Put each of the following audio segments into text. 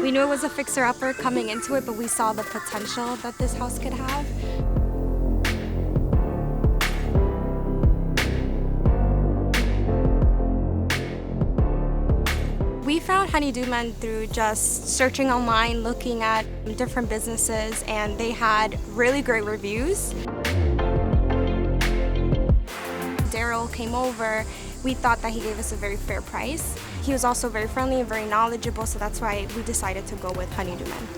We knew it was a fixer-upper coming into it, but we saw the potential that this house could have. We found Honeydew Men through just searching online, looking at different businesses, and they had really great reviews. Daryl came over. We thought that he gave us a very fair price. He was also very friendly and very knowledgeable, so that's why we decided to go with Honeydew Men.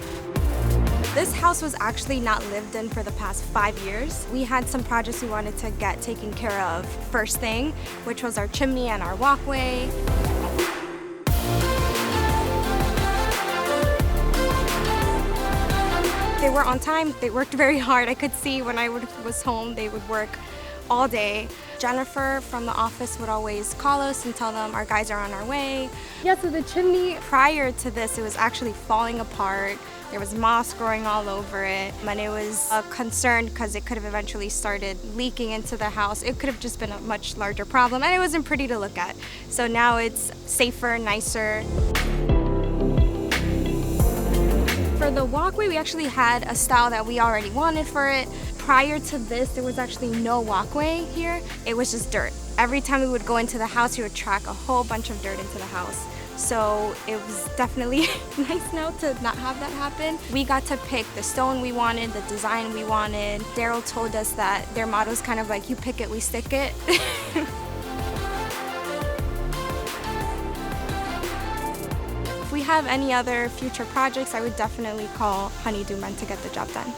This house was actually not lived in for the past 5 years. We had some projects we wanted to get taken care of first thing, which was our chimney and our walkway. They were on time, they worked very hard. I could see when I was home, they would work all day. Jennifer from the office would always call us and tell them our guys are on our way. Yeah, so the chimney, prior to this, it was actually falling apart. There was moss growing all over it, and it was a concern because it could have eventually started leaking into the house. It could have just been a much larger problem, and it wasn't pretty to look at. So now it's safer, nicer. For the walkway, we actually had a style that we already wanted for it. Prior to this, there was actually no walkway here. It was just dirt. Every time we would go into the house, we would track a whole bunch of dirt into the house. So it was definitely nice now to not have that happen. We got to pick the stone we wanted, the design we wanted. Daryl told us that their motto is kind of like, you pick it, we stick it. If we have any other future projects, I would definitely call Honeydew Men to get the job done.